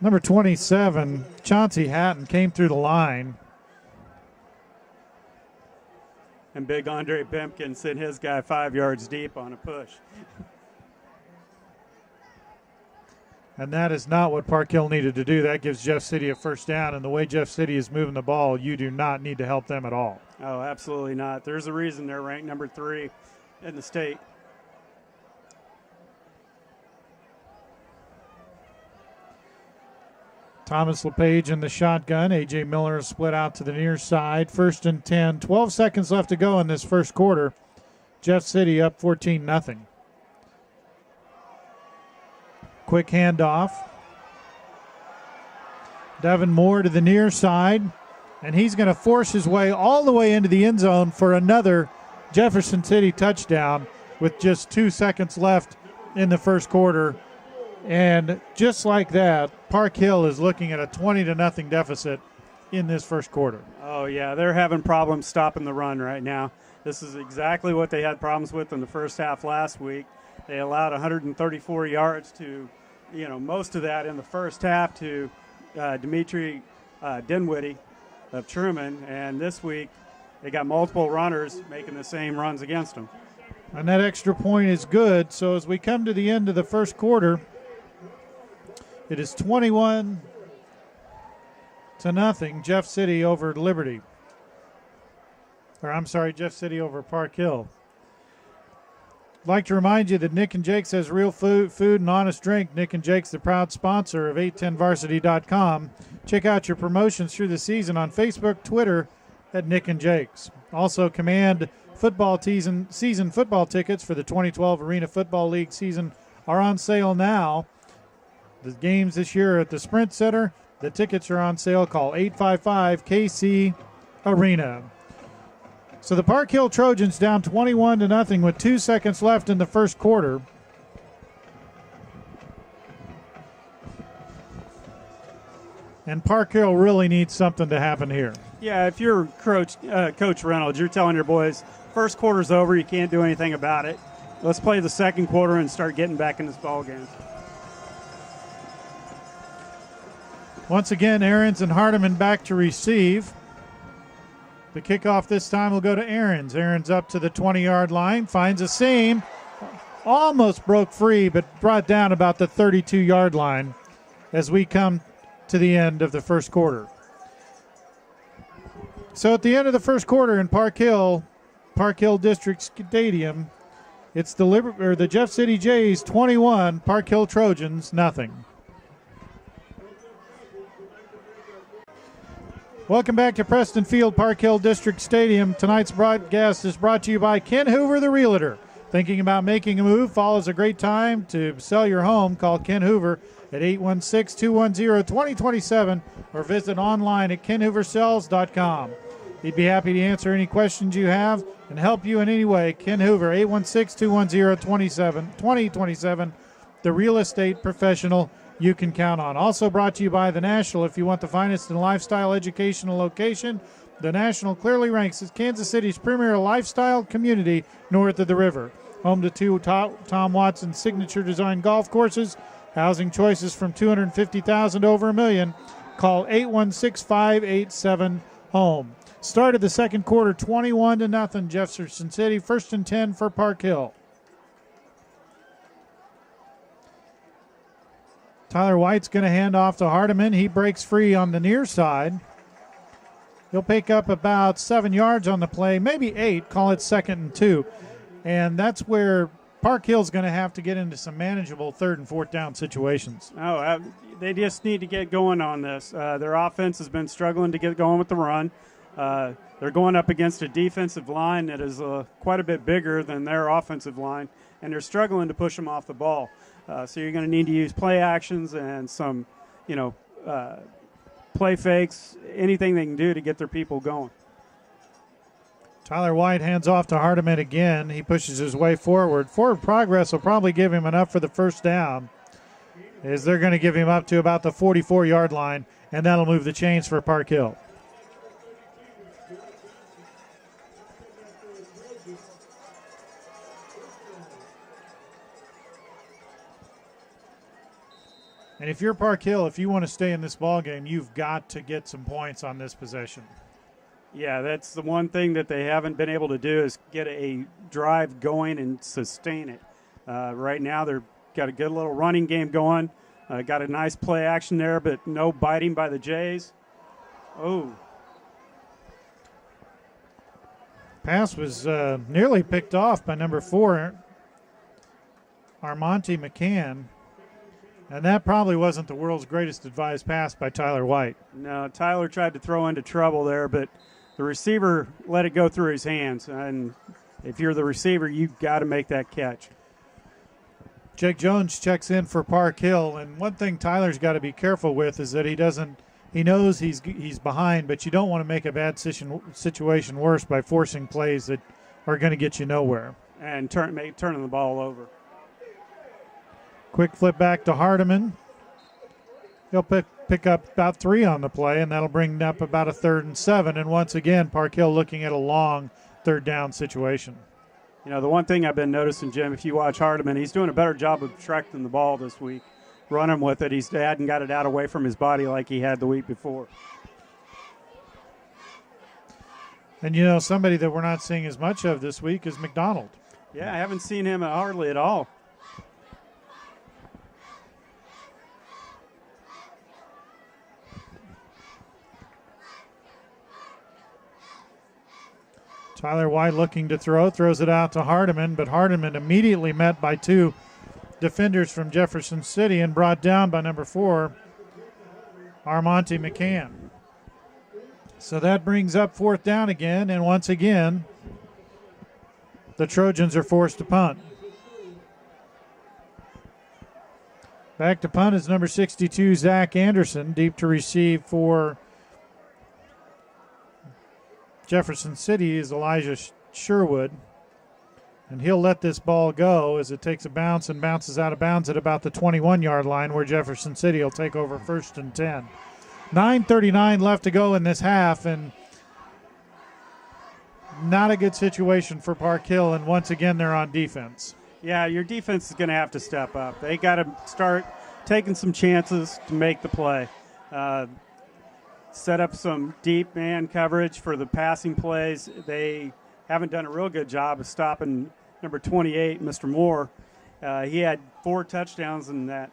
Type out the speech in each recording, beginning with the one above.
Number 27, Chauncey Hatton, came through the line. And big Andre Pimpkin sent his guy 5 yards deep on a push. And that is not what Park Hill needed to do. That gives Jeff City a first down. And the way Jeff City is moving the ball, you do not need to help them at all. Oh, absolutely not. There's a reason they're ranked number 3 in the state. Thomas LePage in the shotgun. A.J. Miller split out to the near side. 1st and 10. 12 seconds left to go in this first quarter. Jeff City up 14-0. Quick handoff. Devin Moore to the near side. And he's going to force his way all the way into the end zone for another Jefferson City touchdown with just 2 seconds left in the first quarter. And just like that, Park Hill is looking at a 20-0 deficit in this first quarter. Oh, yeah, they're having problems stopping the run right now. This is exactly what they had problems with in the first half last week. They allowed 134 yards to, most of that in the first half to Dimitri Dinwiddie of Truman. And this week they got multiple runners making the same runs against them. And that extra point is good. So as we come to the end of the first quarter, it is 21-0, Jeff City over Liberty. Jeff City over Park Hill. I'd like to remind you that Nick and Jake's has real food and honest drink. Nick and Jake's the proud sponsor of 810varsity.com. Check out your promotions through the season on Facebook, Twitter at Nick and Jake's. Also, Command football season football tickets for the 2012 Arena Football League season are on sale now. The games this year are at the Sprint Center. The tickets are on sale. Call 855-KC Arena. So the Park Hill Trojans down 21-0 with 2 seconds left in the first quarter. And Park Hill really needs something to happen here. Yeah, if you're Coach Reynolds, you're telling your boys, first quarter's over, you can't do anything about it. Let's play the second quarter and start getting back in this ball game. Once again, Ahrens and Hardiman back to receive. The kickoff this time will go to Ahrens. Ahrens up to the 20-yard line, finds a seam. Almost broke free, but brought down about the 32-yard line as we come to the end of the first quarter. So at the end of the first quarter in Park Hill District Stadium, it's the Jeff City Jays 21, Park Hill Trojans nothing. Welcome back to Preston Field, Park Hill District Stadium. Tonight's broadcast is brought to you by Ken Hoover, the Realtor. Thinking about making a move? Fall is a great time to sell your home. Call Ken Hoover at 816-210-2027 or visit online at kenhooversells.com. He'd be happy to answer any questions you have and help you in any way. Ken Hoover, 816-210-2027, the real estate professional you can count on. Also brought to you by The National. If you want the finest in lifestyle educational location, The National clearly ranks as Kansas City's premier lifestyle community north of the river. Home to 2 Tom Watson signature design golf courses, housing choices from $250,000 to over $1 million. Call 816-587-HOME. Start of the second quarter, 21-0 Jefferson City. 1st and 10 for Park Hill. Tyler White's going to hand off to Hardiman. He breaks free on the near side. He'll pick up about 7 yards on the play, maybe 8, call it 2nd and 2. And that's where Park Hill's going to have to get into some manageable 3rd and 4th down situations. They just need to get going on this. Their offense has been struggling to get going with the run. They're going up against a defensive line that is quite a bit bigger than their offensive line, and they're struggling to push them off the ball. So you're going to need to use play actions and some, play fakes, anything they can do to get their people going. Tyler White hands off to Hardiman again. He pushes his way forward. Forward progress will probably give him enough for the first down, as they're going to give him up to about the 44-yard line, and that'll move the chains for Park Hill. And if you're Park Hill, if you want to stay in this ball game, you've got to get some points on this possession. Yeah, that's the one thing that they haven't been able to do is get a drive going and sustain it. Right now they've got a good little running game going. Got a nice play action there, but no biting by the Jays. Oh. Pass was nearly picked off by number 4, Armonte McCann. And that probably wasn't the world's greatest advised pass by Tyler White. No, Tyler tried to throw into trouble there, but the receiver let it go through his hands. And if you're the receiver, you've got to make that catch. Jake Jones checks in for Park Hill. And one thing Tyler's got to be careful with is that he knows he's behind, but you don't want to make a bad situation worse by forcing plays that are going to get you nowhere. And turning the ball over. Quick flip back to Hardiman. He'll pick up about 3 on the play, and that'll bring up about a 3rd and 7. And once again, Park Hill looking at a long 3rd down situation. You know, the one thing I've been noticing, Jim, if you watch Hardiman, he's doing a better job of tracking the ball this week. Running with it. He hadn't got it out away from his body like he had the week before. And, you know, somebody that we're not seeing as much of this week is McDonald. Yeah, I haven't seen him hardly at all. Tyler White looking to throw, throws it out to Hardiman, but Hardiman immediately met by 2 defenders from Jefferson City and brought down by number 4, Armonte McCann. So that brings up 4th down again, and once again, the Trojans are forced to punt. Back to punt is number 62, Zach Anderson, deep to receive for Jefferson City is Elijah Sherwood. And he'll let this ball go as it takes a bounce and bounces out of bounds at about the 21-yard line where Jefferson City will take over 1st and 10. 9:39 left to go in this half, and not a good situation for Park Hill, and once again they're on defense. Yeah, your defense is going to have to step up. They got to start taking some chances to make the play. Set up some deep man coverage for the passing plays. They haven't done a real good job of stopping number 28, Mr. Moore. He had 3 touchdowns in that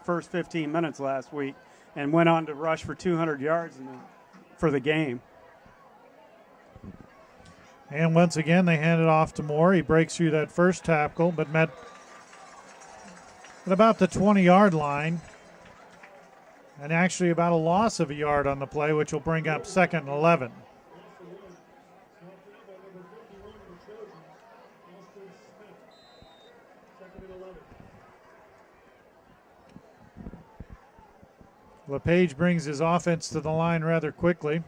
first 15 minutes last week and went on to rush for 200 yards for the game. And once again, they hand it off to Moore. He breaks through that first tackle, but met at about the 20-yard line. And actually about a loss of a yard on the play, which will bring up 2nd and 11. LePage brings his offense to the line rather quickly.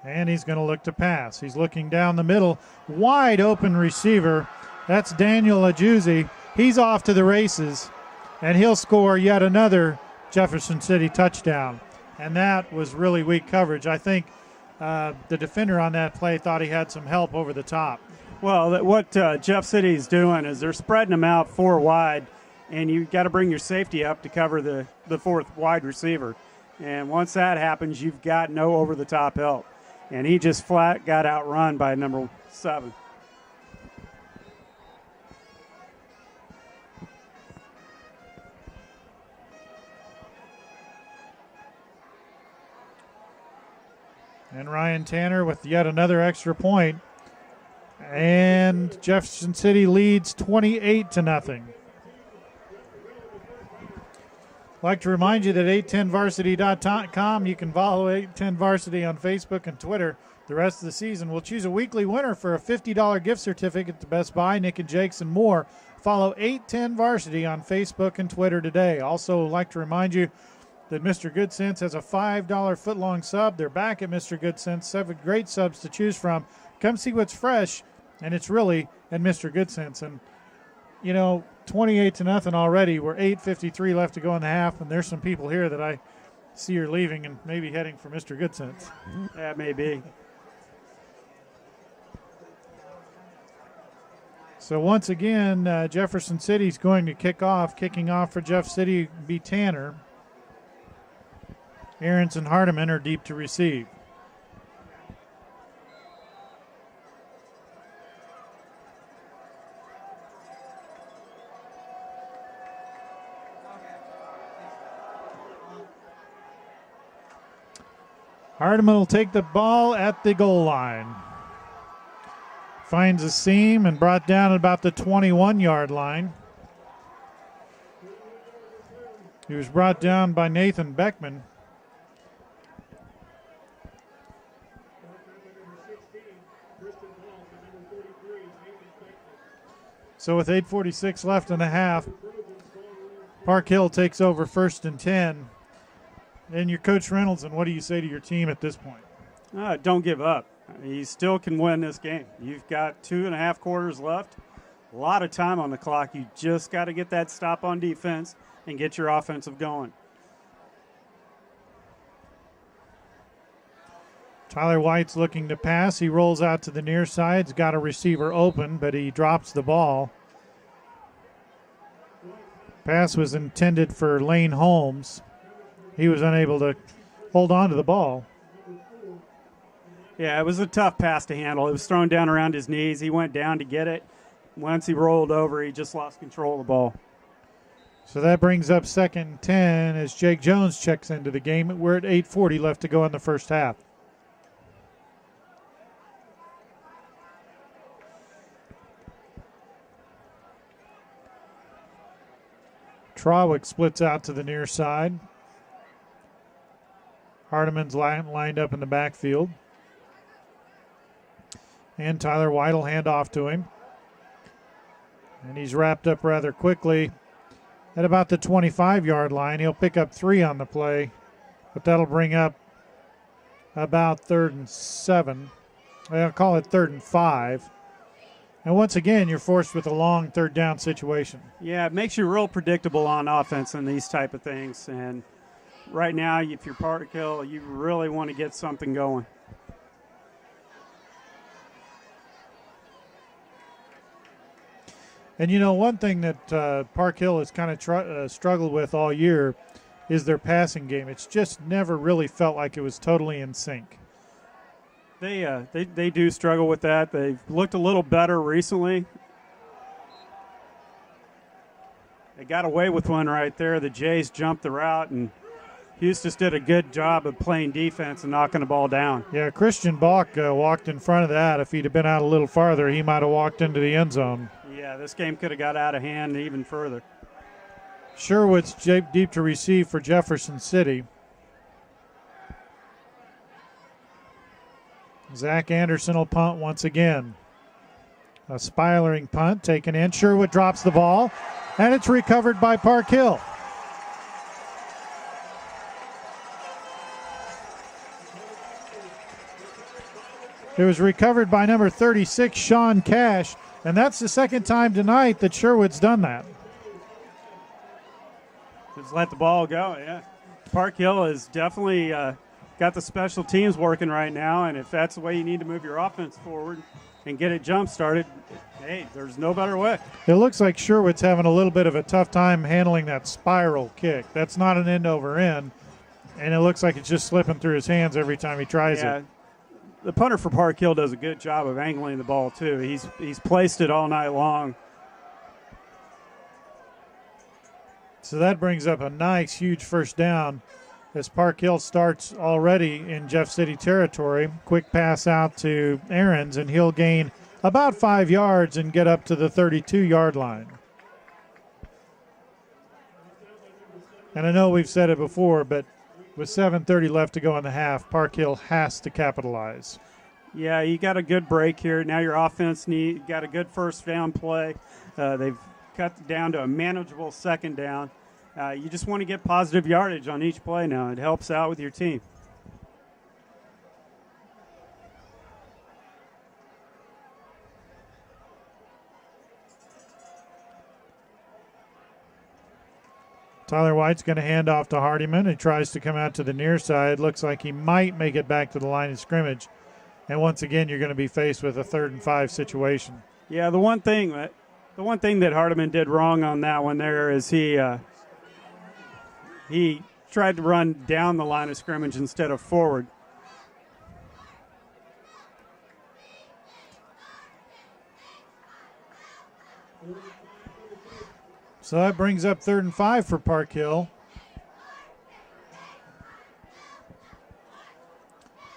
And he's going to look to pass. He's looking down the middle. Wide open receiver. That's Daniel Ajuzzi. He's off to the races, and he'll score yet another Jefferson City touchdown. And that was really weak coverage. I think the defender on that play thought he had some help over the top. Well, what Jeff City is doing is they're spreading them out 4 wide, and you've got to bring your safety up to cover the 4th wide receiver. And once that happens, you've got no over-the-top help. And he just flat got outrun by number 7. And Ryan Tanner with yet another extra point. And Jefferson City leads 28-0. I'd like to remind you that 810varsity.com, you can follow 810varsity on Facebook and Twitter the rest of the season. We'll choose a weekly winner for a $50 gift certificate to Best Buy, Nick and Jake's, and more. Follow 810varsity on Facebook and Twitter today. Also, I'd like to remind you that Mr. Good Sense has a $5 footlong sub. They're back at Mr. Good Sense. 7 great subs to choose from. Come see what's fresh, and it's really at Mr. Good Sense. And, you know, 28-0 already. We're 8:53 left to go in the half, and there's some people here that I see are leaving and maybe heading for Mr. Good Sense. That may be. So once again, Jefferson City's going to kick off. Kicking off for Jeff City be Tanner. Aarons and Hardiman are deep to receive. Hardiman will take the ball at the goal line. Finds a seam and brought down at about the 21-yard line. He was brought down by Nathan Beckman. So with 8:46 left in the half, Park Hill takes over 1st and 10. And your Coach Reynolds, and what do you say to your team at this point? Don't give up. You still can win this game. You've got 2.5 quarters left. A lot of time on the clock. You just got to get that stop on defense and get your offensive going. Tyler White's looking to pass. He rolls out to the near side. He's got a receiver open, but he drops the ball. Pass was intended for Lane Holmes. He was unable to hold on to the ball. Yeah, it was a tough pass to handle. It was thrown down around his knees. He went down to get it. Once he rolled over, he just lost control of the ball. So that brings up 2nd and 10 as Jake Jones checks into the game. We're at 8:40 left to go in the first half. Trawick splits out to the near side. Hardiman's lined up in the backfield. And Tyler White will hand off to him. And he's wrapped up rather quickly at about the 25-yard line. He'll pick up 3 on the play, but that'll bring up about 3rd and 7. I'll call it 3rd and 5. And once again, you're forced with a long 3rd down situation. Yeah, it makes you real predictable on offense and these type of things. And right now, if you're Park Hill, you really want to get something going. And, you know, one thing that Park Hill has kind of struggled with all year is their passing game. It's just never really felt like it was totally in sync. They do struggle with that. They've looked a little better recently. They got away with one right there. The Jays jumped the route, and Houston did a good job of playing defense and knocking the ball down. Yeah, Christian Bach walked in front of that. If he'd have been out a little farther, he might have walked into the end zone. Yeah, this game could have got out of hand even further. Sherwood's deep to receive for Jefferson City. Zach Anderson will punt once again. A spiraling punt taken in. Sherwood drops the ball, and it's recovered by Park Hill. It was recovered by number 36, Sean Cash, and that's the second time tonight that Sherwood's done that. Just let the ball go, yeah. Park Hill is definitely got the special teams working right now, and if that's the way you need to move your offense forward and get it jump-started, hey, there's no better way. It looks like Sherwood's having a little bit of a tough time handling that spiral kick. That's not an end-over-end, and it looks like it's just slipping through his hands every time he tries it. The punter for Park Hill does a good job of angling the ball, too. He's placed it all night long. So that brings up a nice, huge first down as Park Hill starts already in Jeff City territory. Quick pass out to Aarons, and he'll gain about 5 yards and get up to the 32-yard line. And I know we've said it before, but with 7:30 left to go in the half, Park Hill has to capitalize. Yeah, you got a good break here. Now your offense got a good first down play. They've cut down to a manageable second down. You just want to get positive yardage on each play now. It helps out with your team. Tyler White's going to hand off to Hardiman. He tries to come out to the near side. Looks like he might make it back to the line of scrimmage. And once again, you're going to be faced with a 3rd and 5 situation. Yeah, the one thing that Hardiman did wrong on that one there is he tried to run down the line of scrimmage instead of forward. So that brings up 3rd and 5 for Park Hill.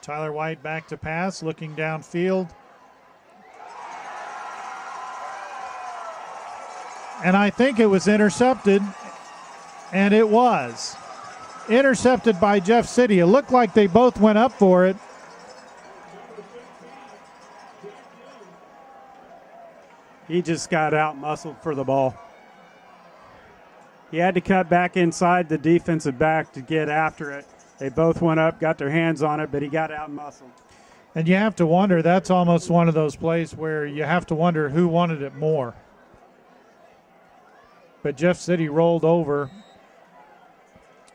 Tyler White back to pass, looking downfield. And I think it was intercepted, and it was. Intercepted by Jeff City. It looked like they both went up for it. He just got out-muscled for the ball. He had to cut back inside the defensive back to get after it. They both went up, got their hands on it, but he got out-muscled. And you have to wonder, that's almost one of those plays where you have to wonder who wanted it more. But Jeff City rolled over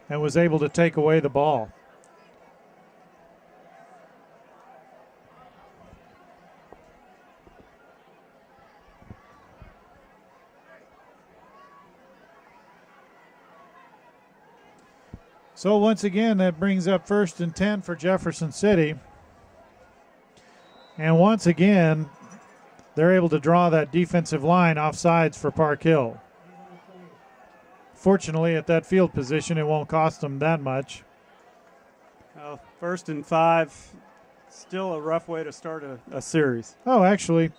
and was able to take away the ball. So once again, that brings up 1st and 10 for Jefferson City. And once again, they're able to draw that defensive line offsides for Park Hill. Fortunately, at that field position, it won't cost them that much. 1st and 5, still a rough way to start a series. Oh, actually,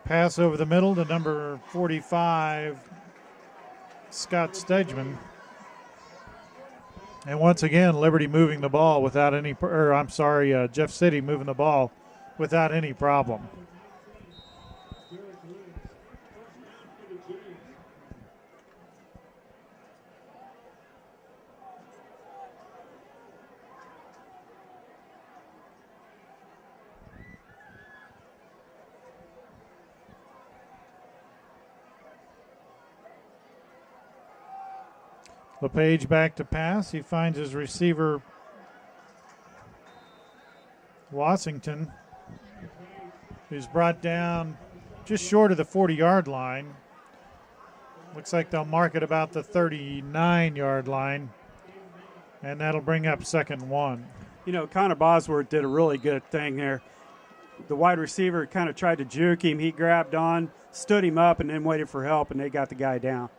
pass over the middle to number 45, Scott Stegman. And once again, Liberty moving the ball without any, Jeff City moving the ball without any problem. LePage back to pass. He finds his receiver, Washington, who's brought down just short of the 40-yard line. Looks like they'll mark it about the 39-yard line, and that'll bring up 2nd and 1. You know, Connor Bosworth did a really good thing there. The wide receiver kind of tried to juke him. He grabbed on, stood him up, and then waited for help, and they got the guy down.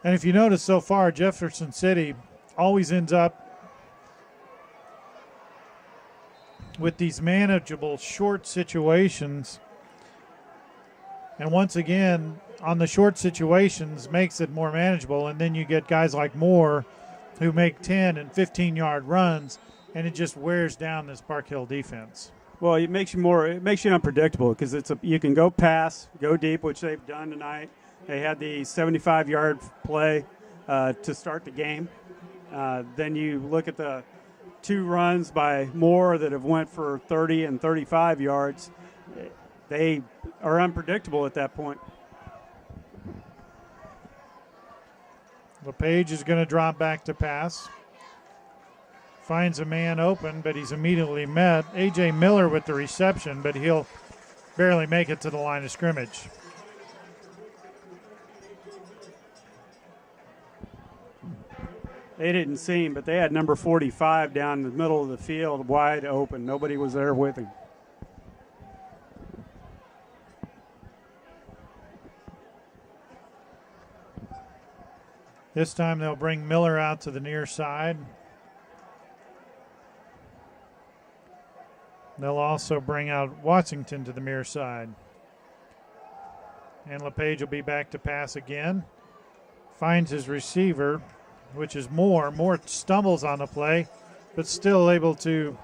And if you notice so far, Jefferson City always ends up with these manageable short situations. And once again, on the short situations makes it more manageable. And then you get guys like Moore who make 10 and 15-yard runs, and it just wears down this Park Hill defense. Well, it makes you unpredictable because you can go pass, go deep, which they've done tonight. They had the 75-yard play to start the game. Then you look at the 2 runs by Moore that have went for 30 and 35 yards. They are unpredictable at that point. LePage is going to drop back to pass. Finds a man open, but he's immediately met. A.J. Miller with the reception, but he'll barely make it to the line of scrimmage. They didn't see him, but they had number 45 down the middle of the field, wide open. Nobody was there with him. This time they'll bring Miller out to the near side. They'll also bring out Washington to the near side. And LePage will be back to pass again. Finds his receiver, which is Moore. Moore stumbles on the play, but still able to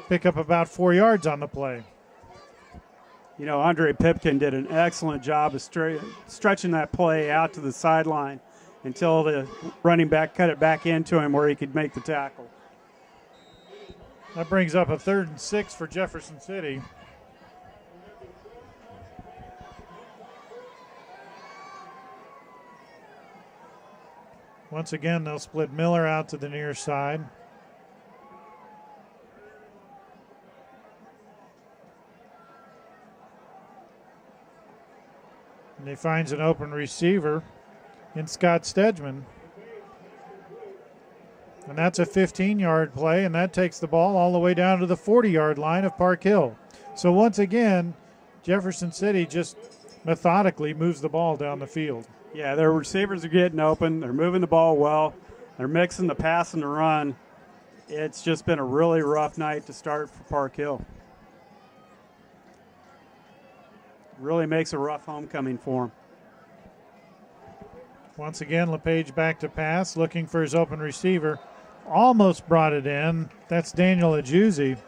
pick up about 4 yards on the play. You know, Andre Pipkin did an excellent job of stretching that play out to the sideline. until the running back cut it back into him where he could make the tackle. That brings up a 3rd and 6 for Jefferson City. Once again, they'll split Miller out to the near side. And he finds an open receiver in Scott Stedman. And that's a 15-yard play, and that takes the ball all the way down to the 40-yard line of Park Hill. So once again, Jefferson City just methodically moves the ball down the field. Yeah, their receivers are getting open. They're moving the ball well. They're mixing the pass and the run. It's just been a really rough night to start for Park Hill. Really makes a rough homecoming for them. Once again, LePage back to pass, looking for his open receiver. Almost brought it in. That's Daniel Ajuzzi.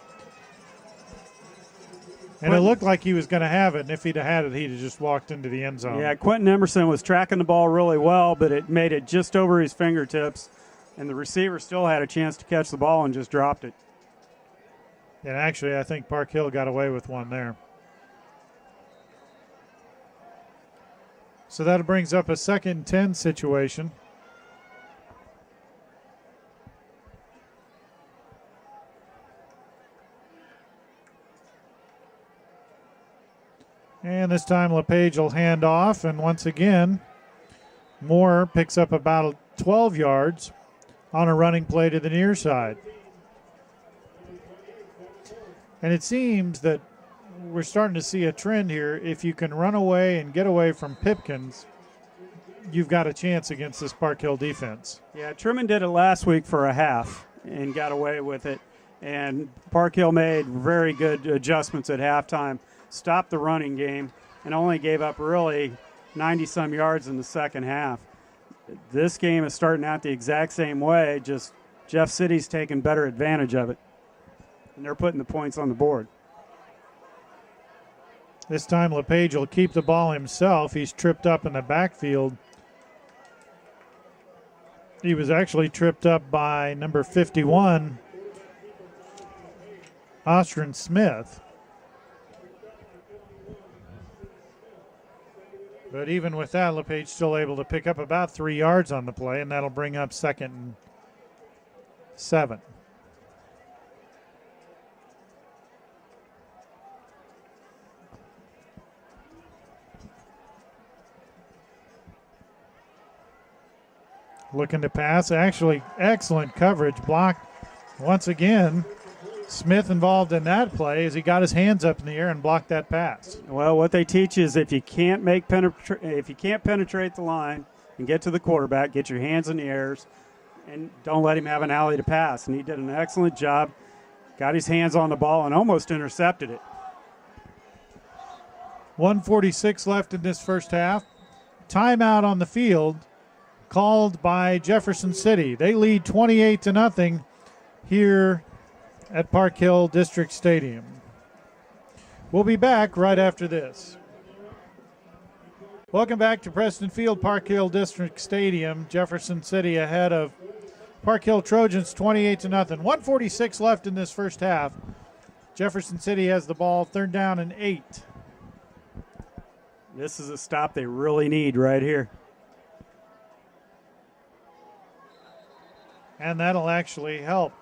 And it looked like he was going to have it, and if he'd have had it, he'd have just walked into the end zone. Yeah, Quentin Emerson was tracking the ball really well, but it made it just over his fingertips, and the receiver still had a chance to catch the ball and just dropped it. And actually, I think Park Hill got away with one there. So that brings up a 2nd and 10 situation. And this time LePage will hand off, and once again, Moore picks up about 12 yards on a running play to the near side. And it seems that we're starting to see a trend here. If you can run away and get away from Pipkins, you've got a chance against this Park Hill defense. Yeah, Truman did it last week for a half and got away with it. And Park Hill made very good adjustments at halftime, stopped the running game, and only gave up really 90-some yards in the second half. This game is starting out the exact same way, just Jeff City's taking better advantage of it. And they're putting the points on the board. This time LePage will keep the ball himself. He's tripped up in the backfield. He was actually tripped up by number 51, Ostrin Smith. But even with that, LePage still able to pick up about 3 yards on the play, and that'll bring up 2nd and 7. Looking to pass. Actually, excellent coverage. Blocked once again. Smith involved in that play as he got his hands up in the air and blocked that pass. Well, what they teach is if you can't penetrate the line and get to the quarterback, get your hands in the air and don't let him have an alley to pass. And he did an excellent job. Got his hands on the ball and almost intercepted it. 1:46 left in this first half. Timeout on the field called by Jefferson City. They lead 28-0 here at Park Hill District Stadium. We'll be back right after this. Welcome back to Preston Field, Park Hill District Stadium. Jefferson City ahead of Park Hill Trojans 28-0. 1:46 left in this first half. Jefferson City has the ball, 3rd down and 8. This is a stop they really need right here. And that'll actually help.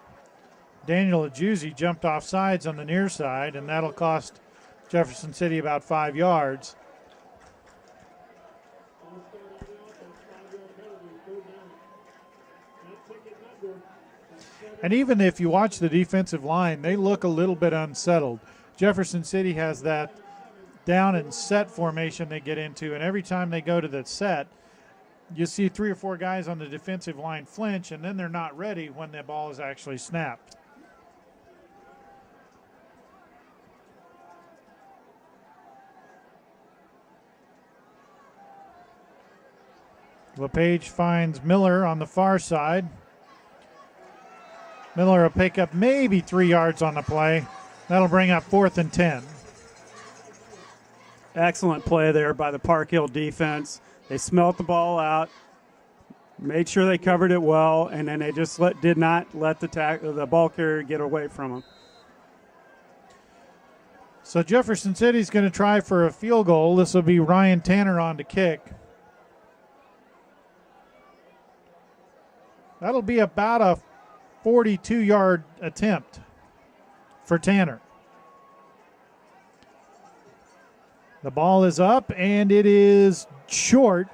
Daniel Ajuzzi jumped off sides on the near side, and that'll cost Jefferson City about 5 yards. And even if you watch the defensive line, they look a little bit unsettled. Jefferson City has that down and set formation they get into, and every time they go to the set, you see 3 or 4 guys on the defensive line flinch, and then they're not ready when the ball is actually snapped. LePage finds Miller on the far side. Miller will pick up maybe 3 yards on the play. That'll bring up 4th and 10. Excellent play there by the Park Hill defense. They smelt the ball out, made sure they covered it well, and then they just did not let the ball carrier get away from them. So Jefferson City's going to try for a field goal. This will be Ryan Tanner on to kick. That'll be about a 42-yard attempt for Tanner. The ball is up, and it is short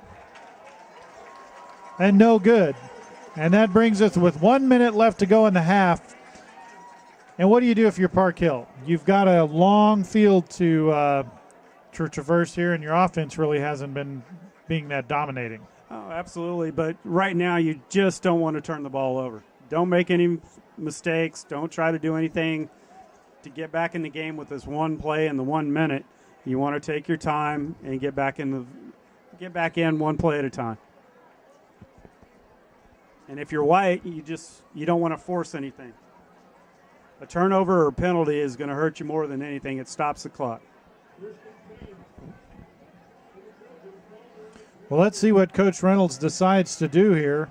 and no good. And that brings us with 1 minute left to go in the half. And what do you do if you're Park Hill? You've got a long field to traverse here, and your offense really hasn't been being that dominating. Oh, absolutely. But right now, you just don't want to turn the ball over. Don't make any mistakes. Don't try to do anything to get back in the game with this one play in the 1 minute. You want to take your time and get back in one play at a time. And if you're white, you don't want to force anything. A turnover or penalty is going to hurt you more than anything. It stops the clock. Well, let's see what Coach Reynolds decides to do here.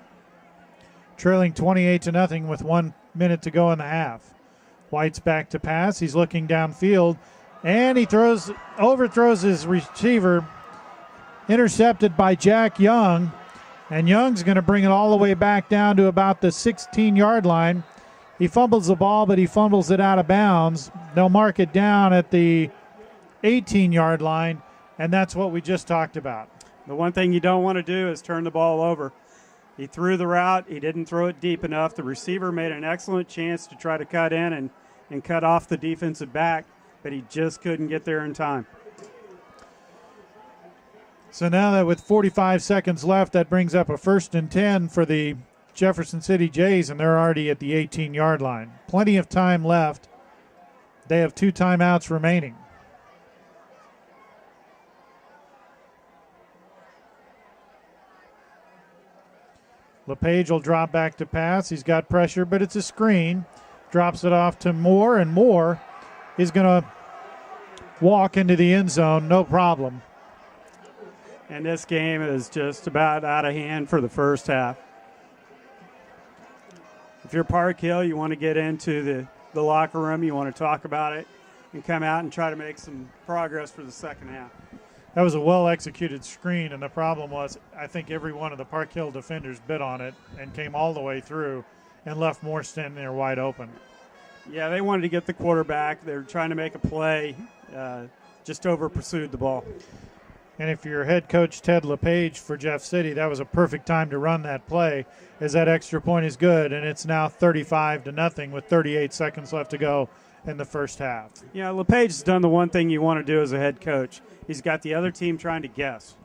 Trailing 28-0 with 1 minute to go in the half. White's back to pass. He's looking downfield, and he overthrows his receiver. Intercepted by Jack Young, and Young's going to bring it all the way back down to about the 16-yard line. He fumbles the ball, but he fumbles it out of bounds. They'll mark it down at the 18-yard line, and that's what we just talked about. The one thing you don't want to do is turn the ball over. He threw the route. He didn't throw it deep enough. The receiver made an excellent chance to try to cut in and cut off the defensive back, but he just couldn't get there in time. So now that with 45 seconds left, that brings up a 1st and 10 for the Jefferson City Jays, and they're already at the 18-yard line. Plenty of time left. They have 2 timeouts remaining. LePage will drop back to pass. He's got pressure, but it's a screen. Drops it off to Moore, and Moore is going to walk into the end zone, no problem. And this game is just about out of hand for the first half. If you're Park Hill, you want to get into the locker room, you want to talk about it, and come out and try to make some progress for the second half. That was a well-executed screen, and the problem was I think every one of the Park Hill defenders bit on it and came all the way through and left Moore standing there wide open. Yeah, they wanted to get the quarterback. They were trying to make a play, just over-pursued the ball. And if you're head coach Ted LePage for Jeff City, that was a perfect time to run that play, as that extra point is good, and it's now 35-0 with 38 seconds left to go in the first half. Yeah, LePage has done the one thing you want to do as a head coach. He's got the other team trying to guess.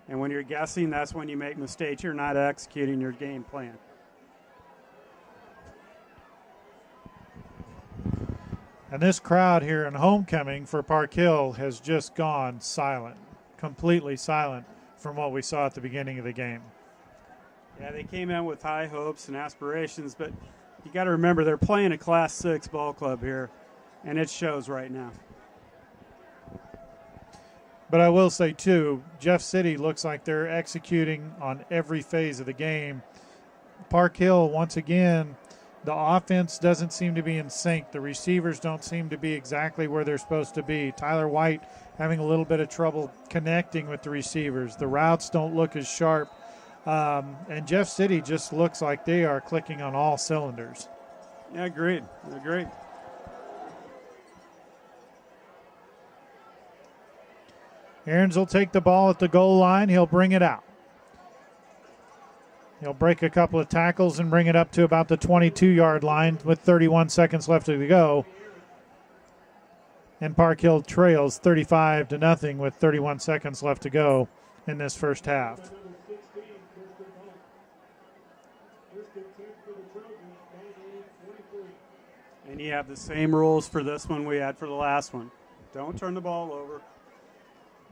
And when you're guessing, that's when you make mistakes. You're not executing your game plan. And this crowd here in homecoming for Park Hill has just gone silent, completely silent from what we saw at the beginning of the game. Yeah, they came in with high hopes and aspirations, but you got to remember they're playing a Class 6 ball club here, and it shows right now. But I will say, too, Jeff City looks like they're executing on every phase of the game. Park Hill, once again, the offense doesn't seem to be in sync. The receivers don't seem to be exactly where they're supposed to be. Tyler White having a little bit of trouble connecting with the receivers. The routes don't look as sharp. And Jeff City just looks like they are clicking on all cylinders. Yeah, agreed. Aarons will take the ball at the goal line. He'll bring it out. He'll break a couple of tackles and bring it up to about the 22-yard line with 31 seconds left to go. And Park Hill trails 35-0 with 31 seconds left to go in this first half. And you have the same rules for this one we had for the last one. Don't turn the ball over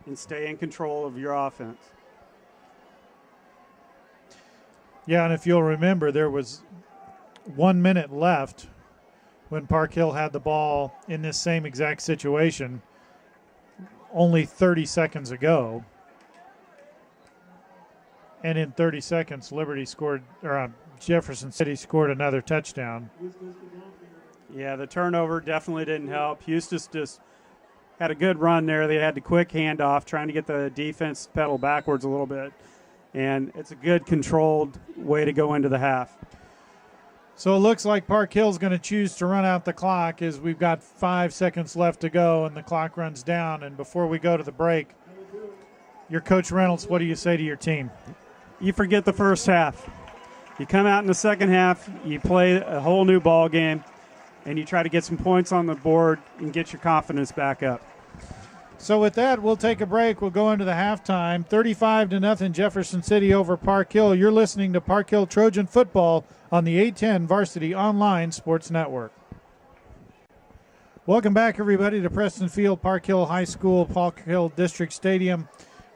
and stay in control of your offense. Yeah, and if you'll remember, there was 1 minute left when Park Hill had the ball in this same exact situation only 30 seconds ago. And in 30 seconds, Jefferson City scored another touchdown. Yeah, the turnover definitely didn't help. Eustis just had a good run there. They had the quick handoff, trying to get the defense to pedal backwards a little bit. And it's a good controlled way to go into the half. So it looks like Park Hill's going to choose to run out the clock as we've got 5 seconds left to go and the clock runs down. And before we go to the break, your Coach Reynolds, what do you say to your team? You forget the first half. You come out in the second half, you play a whole new ball game, and you try to get some points on the board and get your confidence back up. So with that, we'll take a break. We'll go into the halftime. 35-0 Jefferson City over Park Hill. You're listening to Park Hill Trojan football on the 810 Varsity Online Sports Network. Welcome back, everybody, to Preston Field, Park Hill High School, Park Hill District Stadium,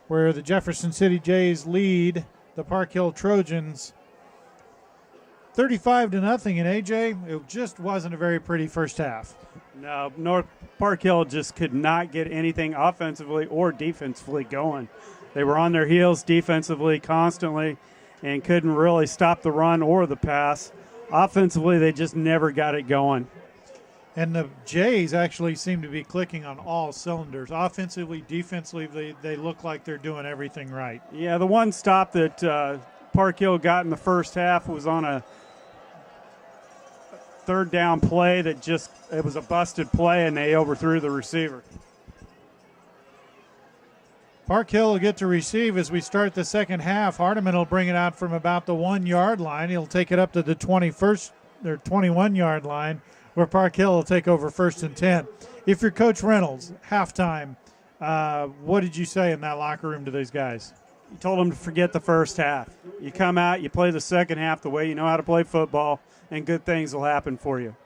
where the Jefferson City Jays lead the Park Hill Trojans 35-0. And AJ, it just wasn't a very pretty first half. No, North Park Hill just could not get anything offensively or defensively going. They were on their heels defensively constantly and couldn't really stop the run or the pass. Offensively, they just never got it going. And the Jays actually seem to be clicking on all cylinders. Offensively, defensively, they look like they're doing everything right. Yeah, the one stop that Park Hill got in the first half was on a third down play that it was a busted play, and they overthrew the receiver. Park Hill will get to receive as we start the second half. Hardiman will bring it out from about the 1 yard line. He'll take it up to the 21 yard line, where Park Hill will take over 1st and 10. If you're Coach Reynolds, halftime, what did you say in that locker room to these guys? You told them to forget the first half. You come out, you play the second half the way you know how to play football, and good things will happen for you.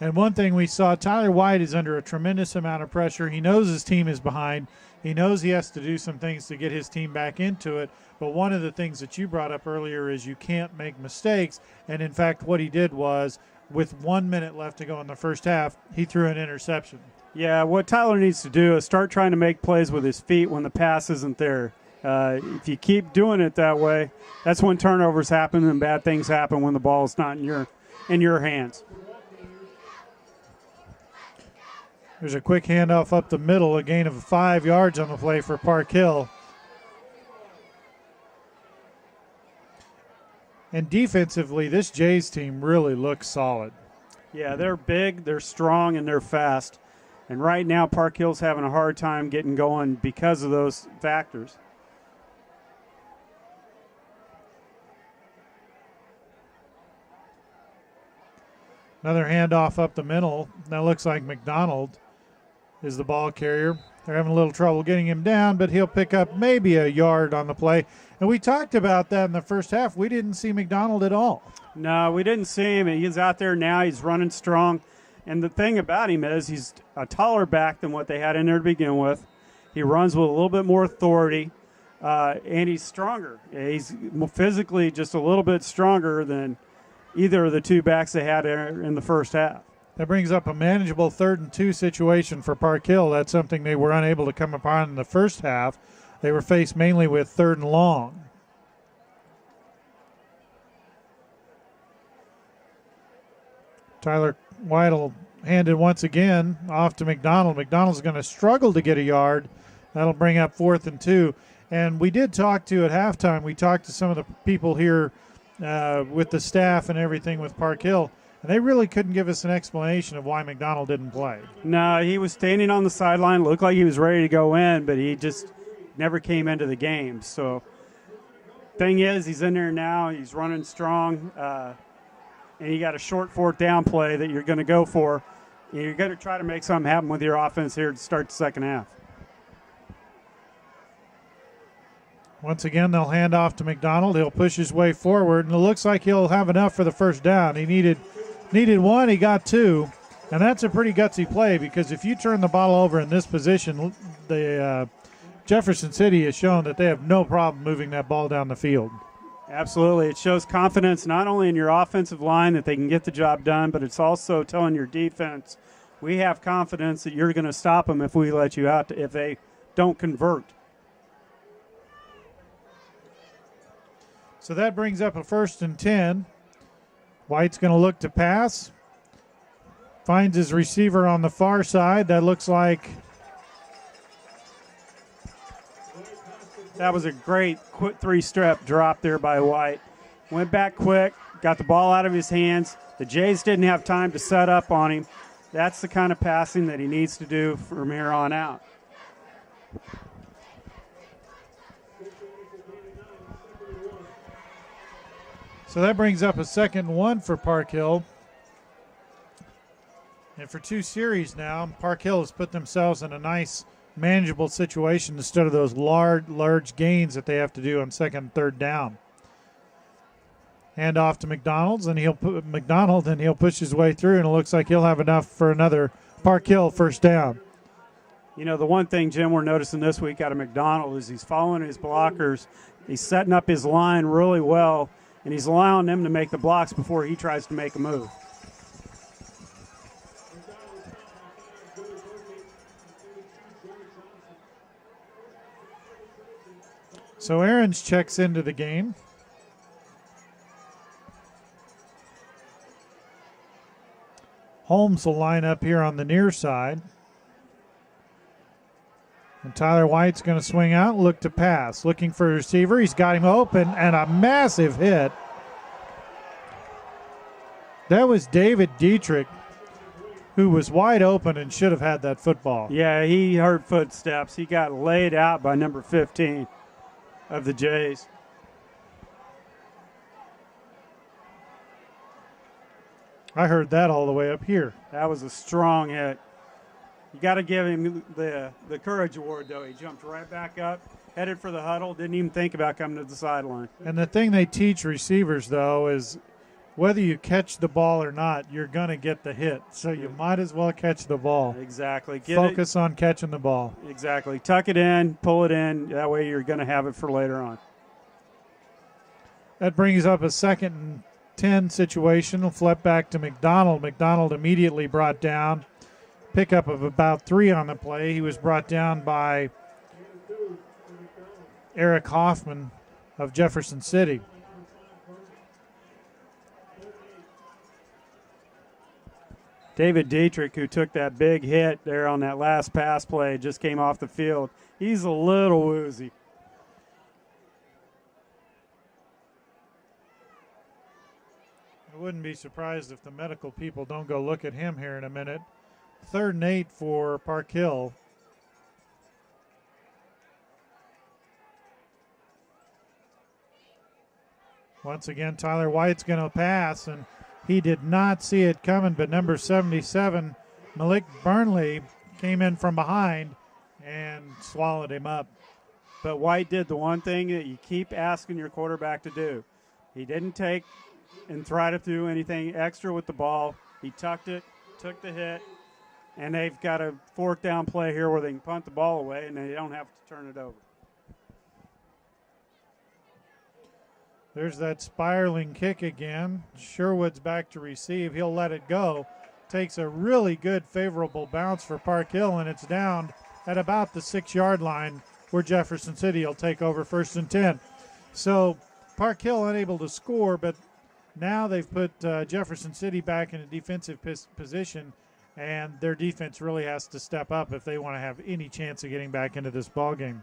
And one thing we saw, Tyler White is under a tremendous amount of pressure. He knows his team is behind. He knows he has to do some things to get his team back into it. But one of the things that you brought up earlier is you can't make mistakes. And, in fact, what he did was, with 1 minute left to go in the first half, he threw an interception. Yeah, what Tyler needs to do is start trying to make plays with his feet when the pass isn't there. If you keep doing it that way, that's when turnovers happen and bad things happen when the ball is not in your hands. There's a quick handoff up the middle, a gain of 5 yards on the play for Park Hill. And defensively, this Jays team really looks solid. Yeah, they're big, they're strong, and they're fast. And right now, Park Hill's having a hard time getting going because of those factors. Another handoff up the middle. That looks like McDonald is the ball carrier. They're having a little trouble getting him down, but he'll pick up maybe a yard on the play. And we talked about that in the first half. We didn't see McDonald at all. No, we didn't see him. He's out there now. He's running strong. And the thing about him is he's a taller back than what they had in there to begin with. He runs with a little bit more authority, and he's stronger. He's physically just a little bit stronger than either of the two backs they had in the first half. That brings up a manageable 3rd and 2 situation for Park Hill. That's something they were unable to come upon in the first half. They were faced mainly with 3rd and long. Tyler White will hand it once again off to McDonald. McDonald's going to struggle to get a yard. That'll bring up 4th and 2. And we did talk to, at halftime, we talked to some of the people here with the staff and everything with Park Hill, and they really couldn't give us an explanation of why McDonald didn't play. No, he was standing on the sideline, looked like he was ready to go in, but he just never came into the game. So thing is, he's in there now, he's running strong, and you got a short 4th down play that you're going to go for. You're going to try to make something happen with your offense here to start the second half. Once again, they'll hand off to McDonald. He'll push his way forward, and it looks like he'll have enough for the first down. He needed 1, he got 2, and that's a pretty gutsy play because if you turn the ball over in this position, the Jefferson City has shown that they have no problem moving that ball down the field. Absolutely. It shows confidence not only in your offensive line that they can get the job done, but it's also telling your defense, we have confidence that you're going to stop them if we let you out, if they don't convert. So that brings up a 1st and 10. White's going to look to pass. Finds his receiver on the far side. That looks like that was a great quick 3-step drop there by White. Went back quick, got the ball out of his hands. The Jays didn't have time to set up on him. That's the kind of passing that he needs to do from here on out. So that brings up a 2nd and 1 for Park Hill. And for 2 series now, Park Hill has put themselves in a nice, manageable situation instead of those large gains that they have to do on 2nd and 3rd down. Hand off to McDonald, and he'll push his way through, and it looks like he'll have enough for another Park Hill 1st down. You know, the one thing, Jim, we're noticing this week out of McDonald is he's following his blockers. He's setting up his line really well, and he's allowing them to make the blocks before he tries to make a move. So Aarons checks into the game. Holmes will line up here on the near side. And Tyler White's going to swing out and look to pass. Looking for a receiver. He's got him open, and a massive hit. That was David Dietrich, who was wide open and should have had that football. Yeah, he heard footsteps. He got laid out by number 15 of the Jays. I heard that all the way up here. That was a strong hit. You got to give him the Courage Award, though. He jumped right back up, headed for the huddle, didn't even think about coming to the sideline. And the thing they teach receivers, though, is whether you catch the ball or not, you're going to get the hit. So you might as well catch the ball. Exactly. Focus on catching the ball. Exactly. Tuck it in, pull it in. That way you're going to have it for later on. That brings up a 2nd and 10 situation. We'll flip back to McDonald. McDonald immediately brought down. Pickup of about 3 on the play. He was brought down by Eric Hoffman of Jefferson City. David Dietrich, who took that big hit there on that last pass play, just came off the field. He's a little woozy. I wouldn't be surprised if the medical people don't go look at him here in a minute. 3rd and 8 for Park Hill. Once again, Tyler White's going to pass, and he did not see it coming, but number 77, Malik Burnley, came in from behind and swallowed him up. But White did the one thing that you keep asking your quarterback to do. He didn't take and try to do anything extra with the ball. He tucked it, took the hit, and they've got a 4th down play here where they can punt the ball away and they don't have to turn it over. There's that spiraling kick again. Sherwood's back to receive. He'll let it go. Takes a really good favorable bounce for Park Hill, and it's down at about the 6-yard line where Jefferson City will take over 1st and 10. So Park Hill unable to score, but now they've put Jefferson City back in a defensive position, and their defense really has to step up if they want to have any chance of getting back into this ball game.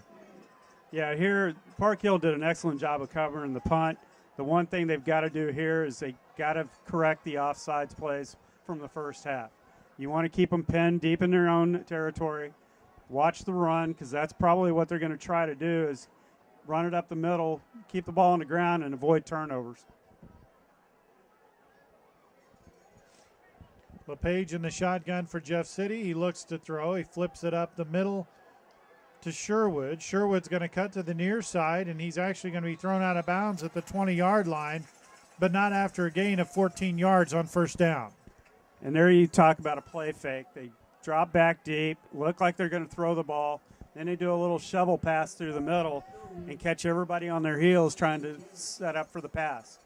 Yeah, here Park Hill did an excellent job of covering the punt. The one thing they've got to do here is they got to correct the offsides plays from the first half. You want to keep them pinned deep in their own territory. Watch the run, because that's probably what they're going to try to do is run it up the middle, keep the ball on the ground, and avoid turnovers. LePage in the shotgun for Jeff City. He looks to throw. He flips it up the middle to Sherwood. Sherwood's going to cut to the near side, and he's actually going to be thrown out of bounds at the 20-yard line, but not after a gain of 14 yards on 1st down. And there you talk about a play fake. They drop back deep, look like they're going to throw the ball. Then they do a little shovel pass through the middle and catch everybody on their heels trying to set up for the pass.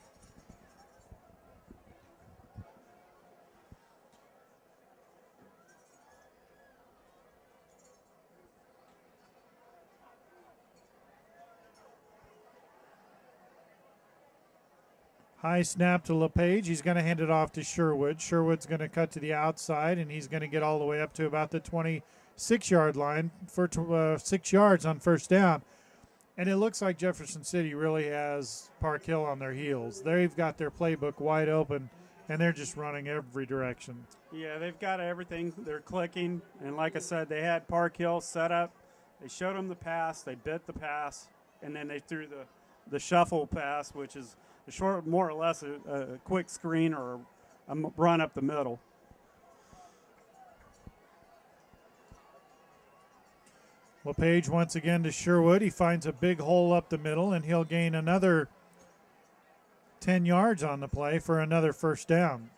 High snap to LePage. He's going to hand it off to Sherwood. Sherwood's going to cut to the outside, and he's going to get all the way up to about the 26-yard line for 6 yards on first down. And it looks like Jefferson City really has Park Hill on their heels. They've got their playbook wide open, and they're just running every direction. Yeah, they've got everything. They're clicking. And like I said, they had Park Hill set up. They showed them the pass. They bit the pass. And then they threw the shuffle pass, which is a short, more or less a quick screen or a run up the middle. LePage once again to Sherwood. He finds a big hole up the middle, and he'll gain another 10 yards on the play for another first down.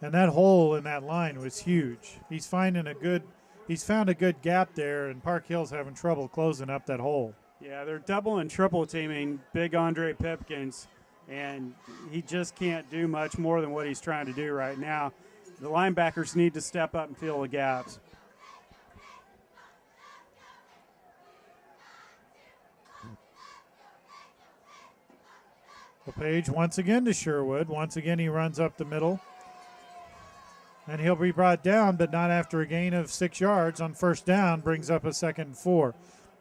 And that hole in that line was huge. He's found a good gap there, and Park Hill's having trouble closing up that hole. Yeah, they're double and triple teaming big Andre Pipkins, and he just can't do much more than what he's trying to do right now. The linebackers need to step up and fill the gaps. LePage once again to Sherwood. Once again, he runs up the middle. And he'll be brought down, but not after a gain of 6 yards on first down, brings up a 2nd and 4.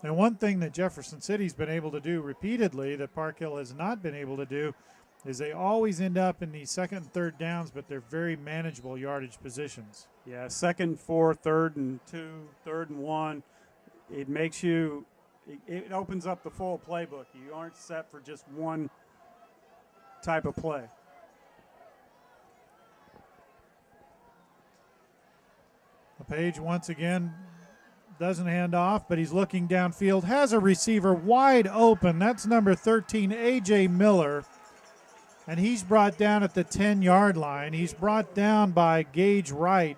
And one thing that Jefferson City's been able to do repeatedly that Park Hill has not been able to do is they always end up in the 2nd and 3rd downs, but they're very manageable yardage positions. Yeah, 2nd and 4, 3rd and 2, 3rd and 1. It makes you, it opens up the full playbook. You aren't set for just one type of play. LePage once again doesn't hand off, but he's looking downfield. Has a receiver wide open. That's number 13, A.J. Miller. And he's brought down at the 10-yard line. He's brought down by Gage Wright.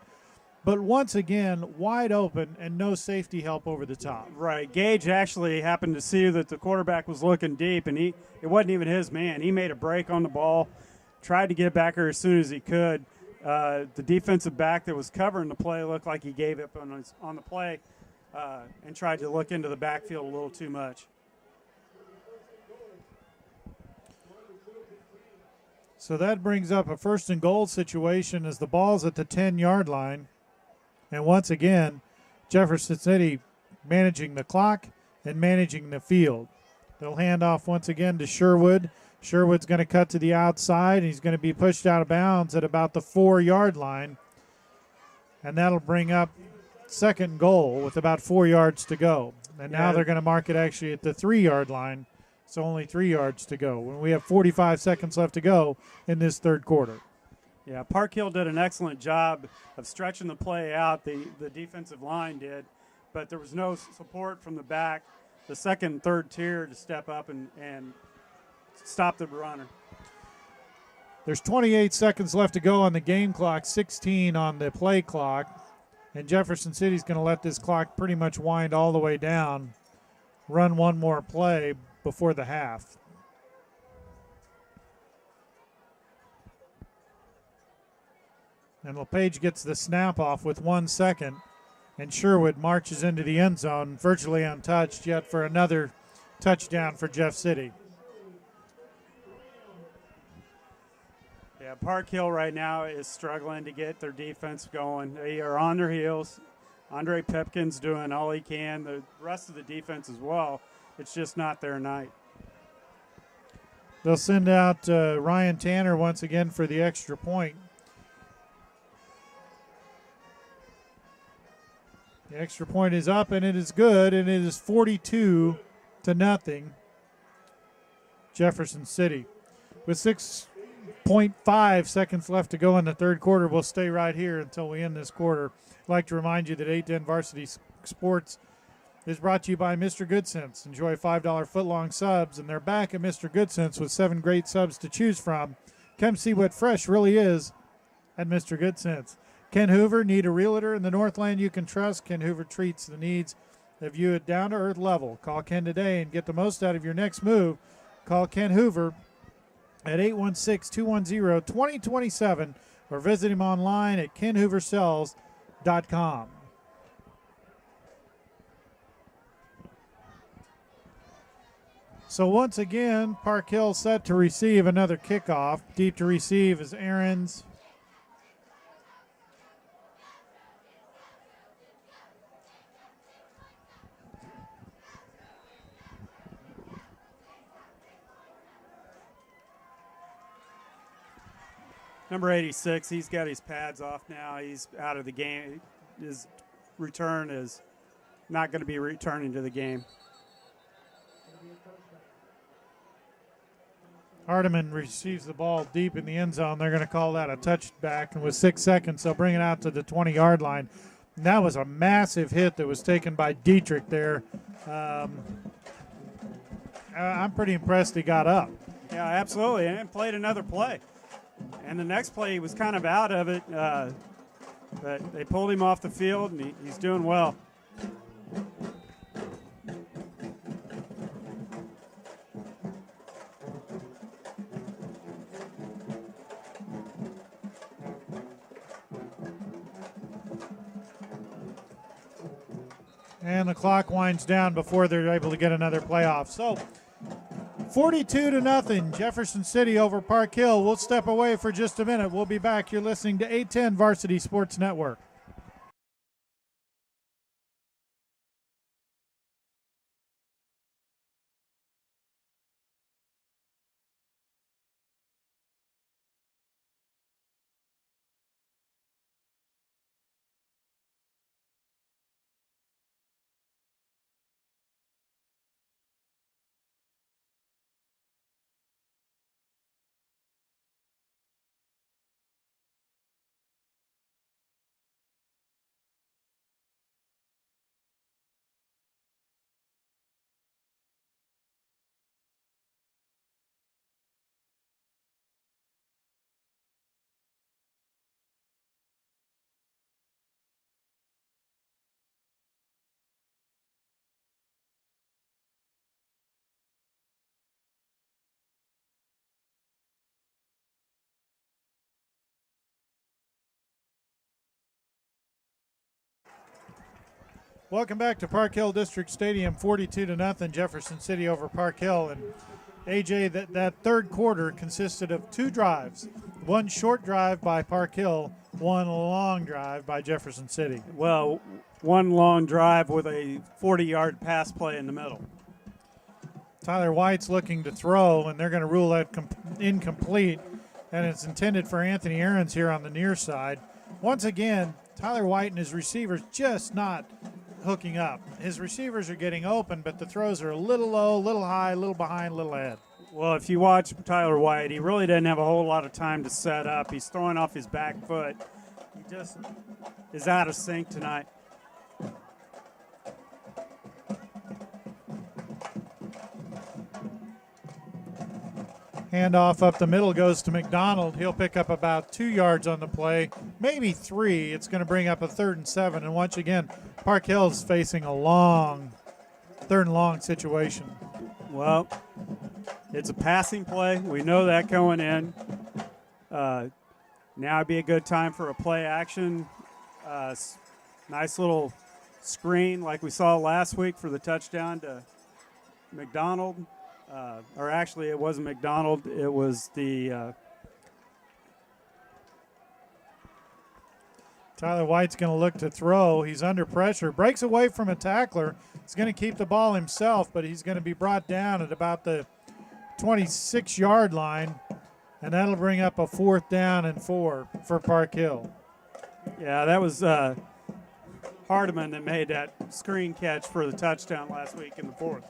But once again, wide open and no safety help over the top. Right. Gage actually happened to see that the quarterback was looking deep, and it wasn't even his man. He made a break on the ball, tried to get back there as soon as he could. The defensive back that was covering the play looked like he gave up on the play and tried to look into the backfield a little too much. So that brings up a 1st and goal situation as the ball's at the 10-yard line. And once again, Jefferson City managing the clock and managing the field. They'll hand off once again to Sherwood. Sherwood's going to cut to the outside. He's going to be pushed out of bounds at about the 4-yard line. And that'll bring up 2nd and goal with about 4 yards to go. And now they're going to mark it actually at the 3-yard line. So only 3 yards to go when we have 45 seconds left to go in this 3rd quarter. Yeah, Park Hill did an excellent job of stretching the play out. The defensive line did, but there was no support from the back, the 2nd and 3rd tier to step up and stop the runner. There's 28 seconds left to go on the game clock, 16 on the play clock, and Jefferson City's going to let this clock pretty much wind all the way down, run one more play before the half. And LePage gets the snap off with 1 second, and Sherwood marches into the end zone, virtually untouched yet for another touchdown for Jeff City. Yeah, Park Hill right now is struggling to get their defense going. They are on their heels. Andre Pipkins doing all he can. The rest of the defense as well. It's just not their night. They'll send out Ryan Tanner once again for the extra point. The extra point is up, and it is good, and it is 42-0. Jefferson City. With 6.5 seconds left to go in the 3rd quarter, we'll stay right here until we end this quarter. I'd like to remind you that 810 Varsity Sports is brought to you by Mr. Goodcents. Enjoy $5 footlong subs, and they're back at Mr. Goodcents with 7 great subs to choose from. Come see what fresh really is at Mr. Goodcents. Ken Hoover, need a realtor in the Northland you can trust? Ken Hoover treats the needs of you at down-to-earth level. Call Ken today and get the most out of your next move. Call Ken Hoover at 816-210-2027 or visit him online at kenhooversells.com. So once again, Park Hill set to receive another kickoff. Deep to receive is Ahrens. Number 86, he's got his pads off now. He's out of the game. His return is not going to be returning to the game. Hardiman receives the ball deep in the end zone. They're going to call that a touchback. And with 6 seconds, they'll bring it out to the 20-yard line. And that was a massive hit that was taken by Dietrich there. I'm pretty impressed he got up. Yeah, absolutely, and played another play. And the next play, he was kind of out of it, but they pulled him off the field, and he's doing well. And the clock winds down before they're able to get another playoff. So 42-0, Jefferson City over Park Hill. We'll step away for just a minute. We'll be back. You're listening to 810 Varsity Sports Network. Welcome back to Park Hill District Stadium, 42-0, Jefferson City over Park Hill. And AJ, that third quarter consisted of 2 drives. One short drive by Park Hill, one long drive by Jefferson City. Well, one long drive with a 40-yard pass play in the middle. Tyler White's looking to throw, and they're going to rule that incomplete, and it's intended for Anthony Ahrens here on the near side. Once again, Tyler White and his receivers just not hooking up. His receivers are getting open, but the throws are a little low, a little high, a little behind, a little ahead. Well, if you watch Tyler White, he really doesn't have a whole lot of time to set up. He's throwing off his back foot. He just is out of sync tonight. Handoff up the middle goes to McDonald. He'll pick up about 2 yards on the play, maybe 3. It's going to bring up a 3rd and 7. And once again, Park Hill is facing a long, 3rd and long situation. Well, it's a passing play. We know that going in. Now would be a good time for a play action. Nice little screen like we saw last week for the touchdown to McDonald. Or actually, it wasn't McDonald. It was the Tyler White's going to look to throw. He's under pressure. Breaks away from a tackler. He's going to keep the ball himself, but he's going to be brought down at about the 26-yard line, and that'll bring up a 4th down and 4 for Park Hill. Yeah, that was Hardiman that made that screen catch for the touchdown last week in the 4th.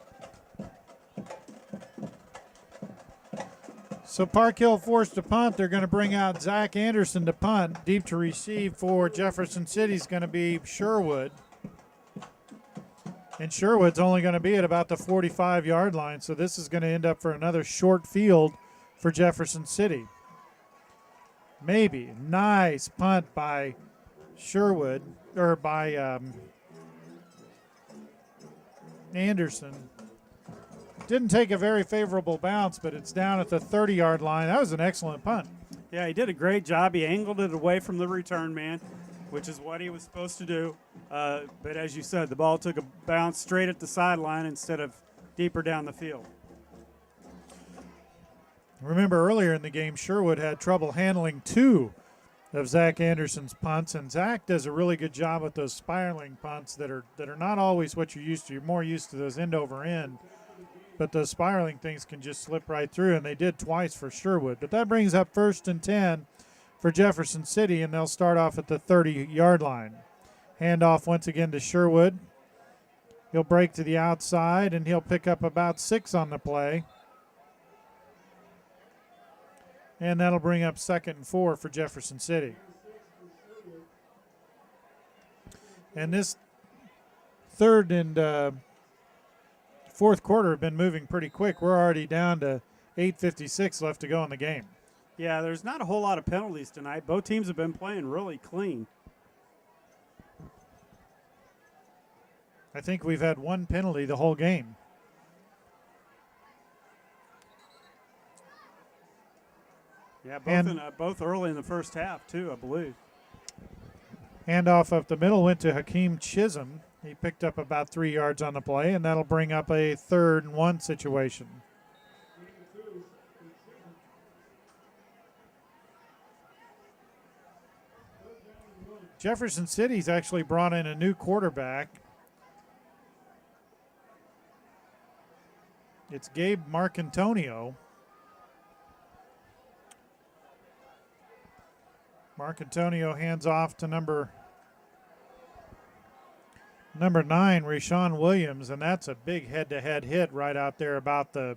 So Park Hill forced to punt. They're going to bring out Zach Anderson to punt. Deep to receive for Jefferson City is going to be Sherwood. And Sherwood's only going to be at about the 45-yard line, so this is going to end up for another short field for Jefferson City. Maybe. Nice punt by Sherwood, or by Anderson. Didn't take a very favorable bounce, but it's down at the 30-yard line. That was an excellent punt. Yeah, he did a great job. He angled it away from the return man, which is what he was supposed to do. But as you said, the ball took a bounce straight at the sideline instead of deeper down the field. Remember earlier in the game, Sherwood had trouble handling 2 of Zach Anderson's punts, and Zach does a really good job with those spiraling punts that are not always what you're used to. You're more used to those end over end, but those spiraling things can just slip right through, and they did twice for Sherwood. But that brings up 1st and 10 for Jefferson City, and they'll start off at the 30-yard line. Handoff once again to Sherwood. He'll break to the outside, and he'll pick up about 6 on the play. And that'll bring up 2nd and 4 for Jefferson City. And this third and fourth quarter have been moving pretty quick. We're already down to 8:56 left to go in the game. Yeah, there's not a whole lot of penalties tonight. Both teams have been playing really clean. I think we've had 1 penalty the whole game. Yeah, both early in the first half, too, I believe. Handoff up the middle went to Hakeem Chisholm. He picked up about 3 yards on the play, and that'll bring up a 3rd and 1 situation. Jefferson City's actually brought in a new quarterback. It's Gabe Marcantonio. Marcantonio hands off to number 9, Rashawn Williams, and that's a big head-to-head hit right out there about the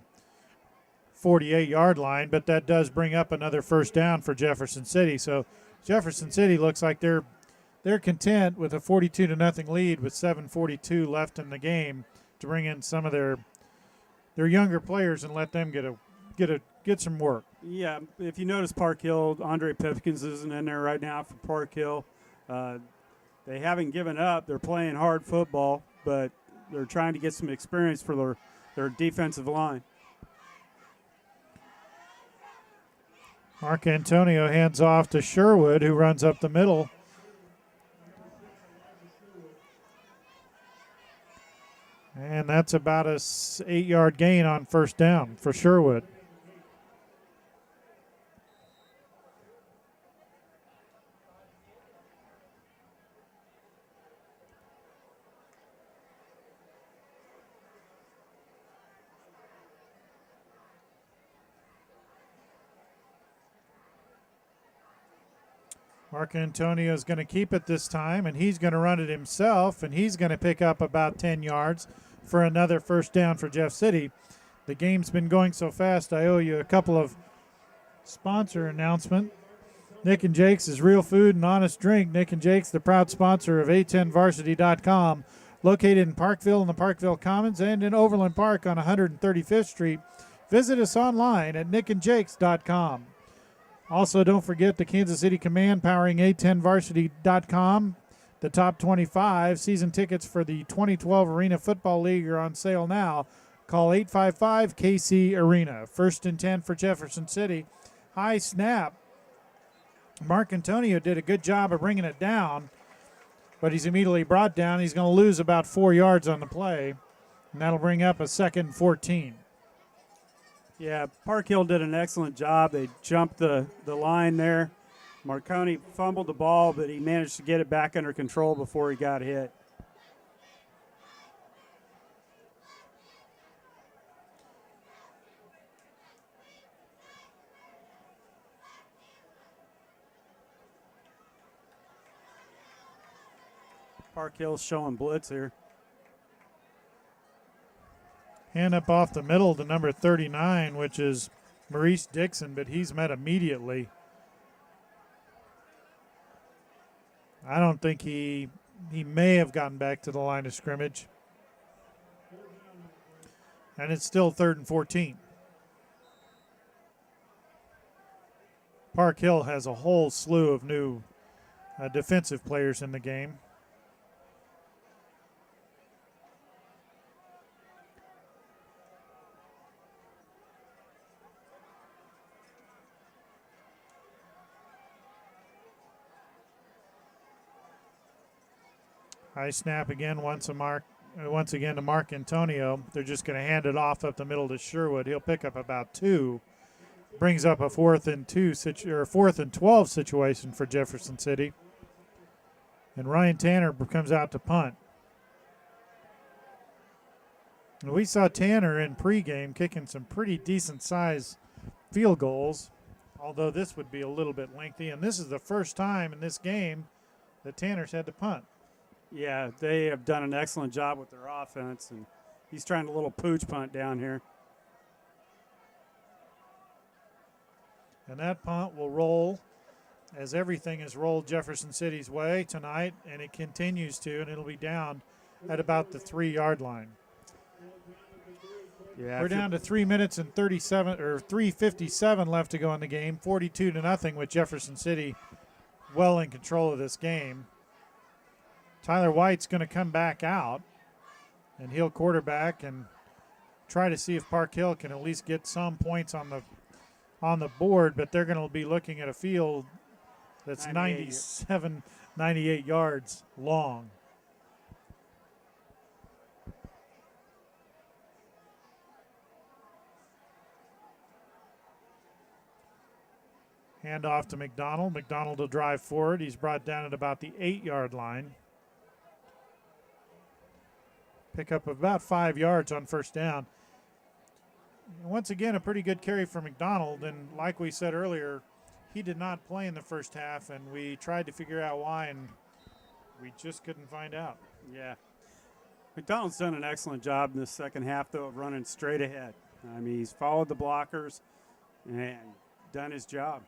48-yard line, but that does bring up another 1st down for Jefferson City. So Jefferson City looks like they're content with a 42-0 lead with 7:42 left in the game to bring in some of their younger players and let them get some work. Yeah, if you notice Park Hill, Andre Pipkins isn't in there right now for Park Hill. They haven't given up. They're playing hard football, but they're trying to get some experience for their defensive line. Marcantonio hands off to Sherwood, who runs up the middle. And that's about a 8-yard gain on 1st down for Sherwood. Marcantonio is going to keep it this time, and he's going to run it himself, and he's going to pick up about 10 yards for another 1st down for Jeff City. The game's been going so fast, I owe you a couple of sponsor announcements. Nick and Jake's is real food and honest drink. Nick and Jake's, the proud sponsor of A10varsity.com, located in Parkville in the Parkville Commons and in Overland Park on 135th Street. Visit us online at nickandjakes.com. Also, don't forget the Kansas City Command powering A10varsity.com. The top 25 season tickets for the 2012 Arena Football League are on sale now. Call 855-KC-ARENA. 1st and 10 for Jefferson City. High snap. Marcantonio did a good job of bringing it down, but he's immediately brought down. He's going to lose about 4 yards on the play, and that'll bring up a 2nd and 14. Yeah, Park Hill did an excellent job. They jumped the line there. Marconi fumbled the ball, but he managed to get it back under control before he got hit. Park Hill's showing blitz here. Hand up off the middle to number 39, which is Maurice Dixon, but he's met immediately. I don't think he may have gotten back to the line of scrimmage. And it's still 3rd and 14. Park Hill has a whole slew of new defensive players in the game. High snap again, once again to Marcantonio. They're just going to hand it off up the middle to Sherwood. He'll pick up about 2. brings up a 4th and 12 situation for Jefferson City. And Ryan Tanner comes out to punt. And we saw Tanner in pregame kicking some pretty decent size field goals, although this would be a little bit lengthy. And this is the first time in this game that Tanner's had to punt. Yeah, they have done an excellent job with their offense, and he's trying a little pooch punt down here. And that punt will roll as everything has rolled Jefferson City's way tonight, and it continues to, and it'll be down at about the 3-yard line. Yeah, we're down to 3 minutes and 3:57 left to go in the game, 42-0 with Jefferson City well in control of this game. Tyler White's going to come back out, and he'll quarterback and try to see if Park Hill can at least get some points on the board, but they're going to be looking at a field that's 98 yards long. Hand off to McDonald. McDonald will drive forward. He's brought down at about the 8-yard line. Pick up about 5 yards on first down. Once again, a pretty good carry for McDonald, and like we said earlier, he did not play in the first half, and we tried to figure out why, and we just couldn't find out. Yeah. McDonald's done an excellent job in the second half, though, of running straight ahead. I mean, he's followed the blockers and done his job.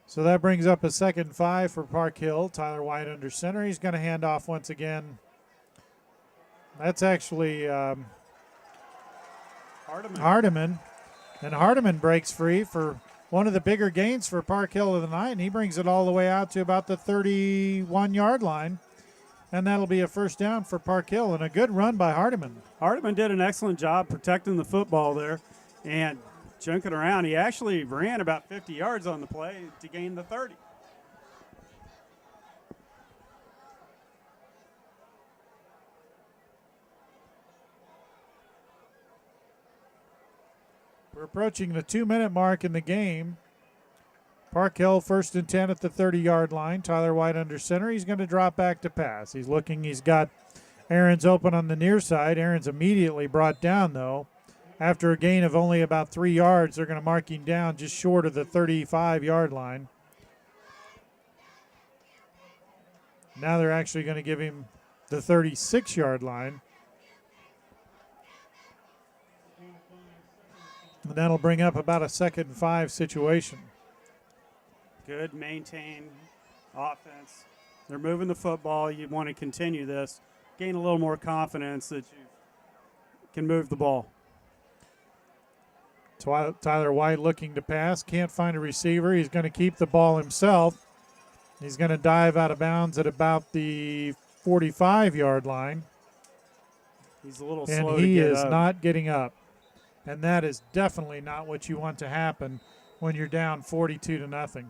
So that brings up a 2nd and 5 for Park Hill. Tyler White under center. He's going to hand off once again. That's actually Hardiman. And Hardiman breaks free for one of the bigger gains for Park Hill of the night, and he brings it all the way out to about the 31-yard line. And that'll be a first down for Park Hill, and a good run by Hardiman. Hardiman did an excellent job protecting the football there and junking around. He actually ran about 50 yards on the play to gain the 30. We're approaching the 2-minute mark in the game. Park Hill 1st and 10 at the 30-yard line. Tyler White under center. He's going to drop back to pass. He's looking. He's got Aaron's open on the near side. Aaron's immediately brought down, though. After a gain of only about 3 yards, they're going to mark him down just short of the 35-yard line. Now they're actually going to give him the 36-yard line. And that'll bring up about a 2nd and 5 situation. Good maintained offense. They're moving the football. You want to continue this. Gain a little more confidence that you can move the ball. Tyler White looking to pass. Can't find a receiver. He's going to keep the ball himself. He's going to dive out of bounds at about the 45-yard line. He's a little and slow to get up. And he is not getting up. And that is definitely not what you want to happen when you're down 42-0.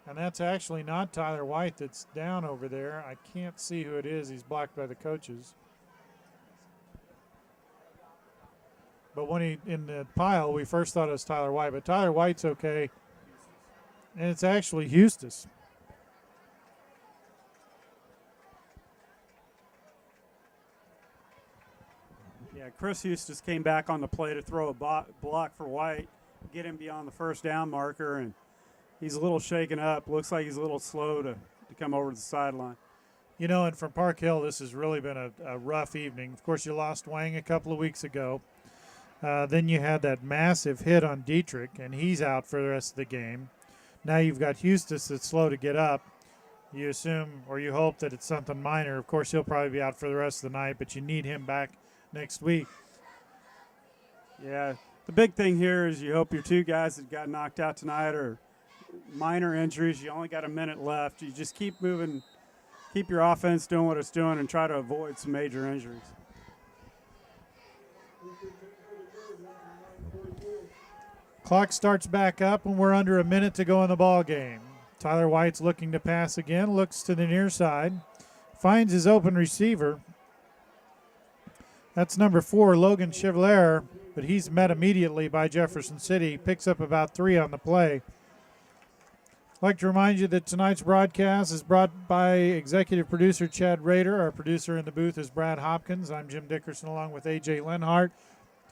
And that's actually not Tyler White that's down over there. I can't see who it is. He's blocked by the coaches. But when he in the pile, we first thought it was Tyler White. But Tyler White's okay. And it's actually Eustis. Yeah, Chris Eustis came back on the play to throw a block for White, get him beyond the first down marker, and he's a little shaken up. Looks like he's a little slow to come over to the sideline. You know, and from Park Hill, this has really been a rough evening. Of course, you lost Wang a couple of weeks ago. Then you had that massive hit on Dietrich, and he's out for the rest of the game. Now you've got Eustis that's slow to get up. You assume or you hope that it's something minor. Of course, he'll probably be out for the rest of the night, but you need him back next week. Yeah, the big thing here is you hope your two guys that got knocked out tonight are minor injuries. You only got a minute left. You just keep moving, keep your offense doing what it's doing, and try to avoid some major injuries. Clock starts back up, and we're under a minute to go in the ball game. Tyler White's looking to pass again, looks to the near side, finds his open receiver. That's number 4, Logan Chevalier, but he's met immediately by Jefferson City. Picks up about 3 on the play. I'd like to remind you that tonight's broadcast is brought by executive producer Chad Rader. Our producer in the booth is Brad Hopkins. I'm Jim Dickerson along with A.J. Lenhart.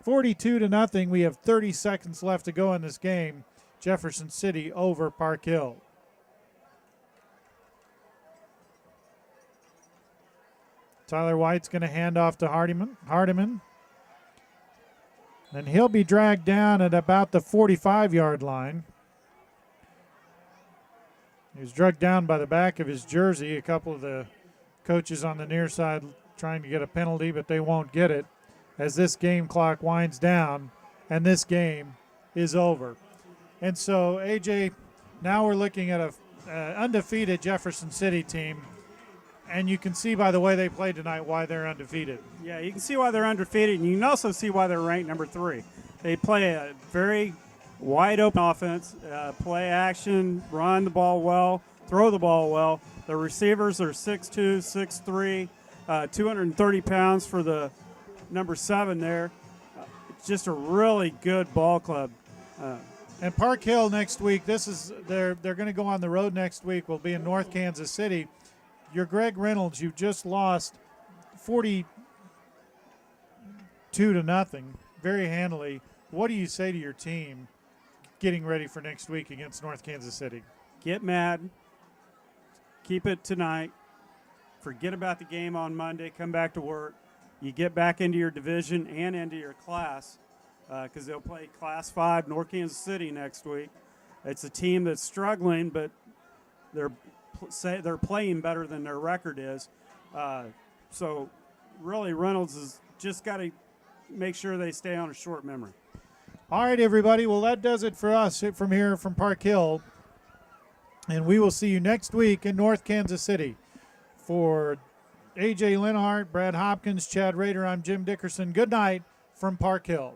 42-0. We have 30 seconds left to go in this game. Jefferson City over Park Hill. Tyler White's going to hand off to Hardiman. And he'll be dragged down at about the 45-yard line. He was dragged down by the back of his jersey. A couple of the coaches on the near side trying to get a penalty, but they won't get it as this game clock winds down and this game is over. And so, AJ, now we're looking at a undefeated Jefferson City team, and you can see by the way they played tonight why they're undefeated. Yeah, you can see why they're undefeated, and you can also see why they're ranked number 3. They play a very wide open offense, play action, run the ball well, throw the ball well. The receivers are 6'2", 6'3", 230 pounds for the number 7 there. It's just a really good ball club. And Park Hill next week, they're going to go on the road next week. We'll be in North Kansas City. Your Greg Reynolds, you just lost 42-0, very handily. What do you say to your team getting ready for next week against North Kansas City? Get mad. Keep it tonight. Forget about the game on Monday. Come back to work. You get back into your division and into your class because they'll play Class 5 North Kansas City next week. It's a team that's struggling, but they're playing better than their record is. So really Reynolds has just got to make sure they stay on a short memory. All right, everybody. Well, that does it for us from here from Park Hill. And we will see you next week in North Kansas City. For A.J. Lenhart, Brad Hopkins, Chad Rader, I'm Jim Dickerson. Good night from Park Hill.